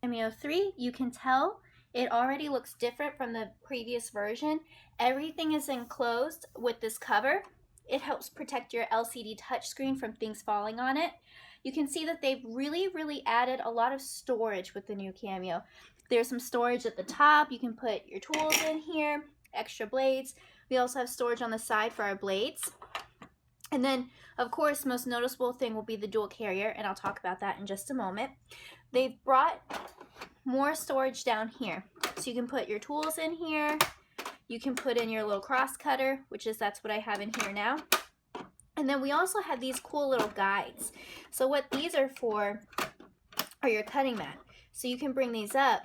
Cameo 3, you can tell it already looks different from the previous version. Everything is enclosed with this cover. It helps protect your LCD touchscreen from things falling on it. You can see that they've really added a lot of storage with the new Cameo. There's some storage at the top. You can put your tools in here, extra blades. We also have storage on the side for our blades. And then, of course, most noticeable thing will be the dual carrier, and I'll talk about that in just a moment. They've brought more storage down here. So you can put your tools in here. You can put in your little cross cutter, that's what I have in here now. And then we also have these cool little guides. So what these are for are your cutting mat. So you can bring these up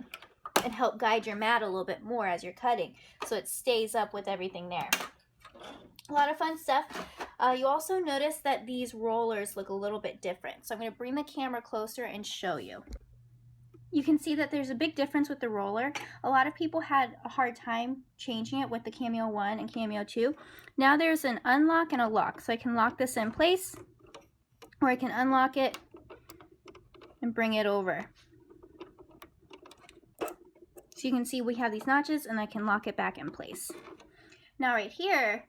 and help guide your mat a little bit more as you're cutting, so it stays up with everything there. A lot of fun stuff. You also notice that these rollers look a little bit different. So I'm going to bring the camera closer and show you. You can see that there's a big difference with the roller. A lot of people had a hard time changing it with the Cameo 1 and Cameo 2. Now there's an unlock and a lock. So I can lock this in place, or I can unlock it and bring it over. So you can see we have these notches, and I can lock it back in place. Now right here,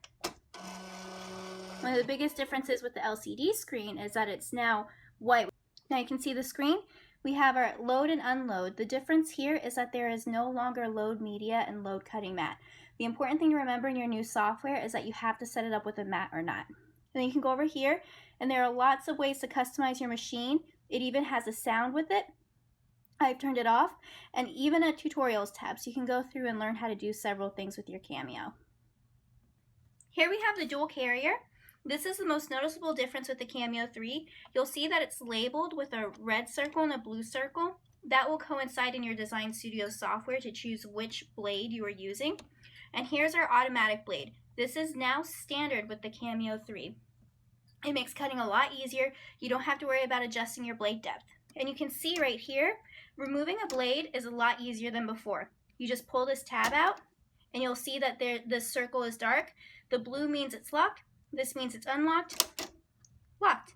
one of the biggest differences with the LCD screen is that it's now white. Now you can see the screen. We have our load and unload. The difference here is that there is no longer load media and load cutting mat. The important thing to remember in your new software is that you have to set it up with a mat or not. And then you can go over here, and there are lots of ways to customize your machine. It even has a sound with it. I've turned it off, and even a tutorials tab, so you can go through and learn how to do several things with your Cameo. Here we have the dual carrier. This is the most noticeable difference with the Cameo 3. You'll see that it's labeled with a red circle and a blue circle. That will coincide in your Design Studio software to choose which blade you are using. And here's our automatic blade. This is now standard with the Cameo 3. It makes cutting a lot easier. You don't have to worry about adjusting your blade depth. And you can see right here, removing a blade is a lot easier than before. You just pull this tab out, and you'll see that this circle is dark. The blue means it's locked. This means it's unlocked, locked.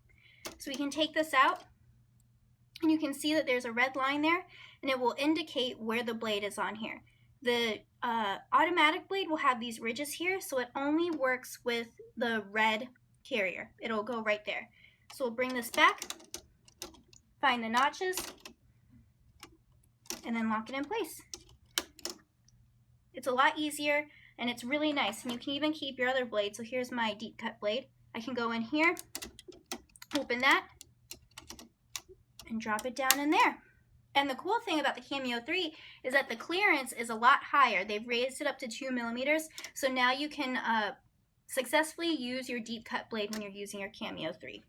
So we can take this out, and you can see that there's a red line there, and it will indicate where the blade is on here. The automatic blade will have these ridges here, so it only works with the red carrier. It'll go right there. So we'll bring this back, find the notches, and then lock it in place. It's a lot easier, and it's really nice, and you can even keep your other blade. So here's my deep cut blade. I can go in here, open that, and drop it down in there. And the cool thing about the Cameo 3 is that the clearance is a lot higher. They've raised it up to 2 millimeters, so now you can successfully use your deep cut blade when you're using your Cameo 3.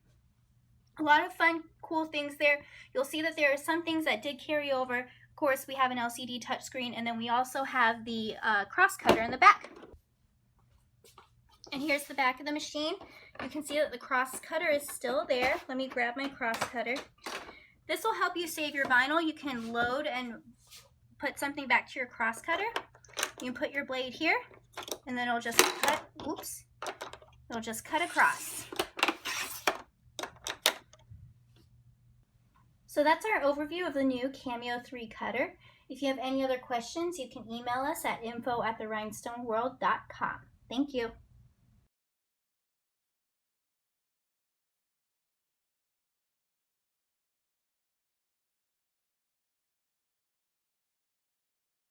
A lot of fun, cool things there. You'll see that there are some things that did carry over. Of course, we have an LCD touchscreen, and then we also have the cross cutter in the back. And here's the back of the machine. You can see that the cross cutter is still there. Let me grab my cross cutter. This will help you save your vinyl. You can load and put something back to your cross cutter. You can put your blade here, and then it'll just cut, it'll just cut across. So that's our overview of the new Cameo 3 cutter. If you have any other questions, you can email us at info@therhinestoneworld.com. Thank you.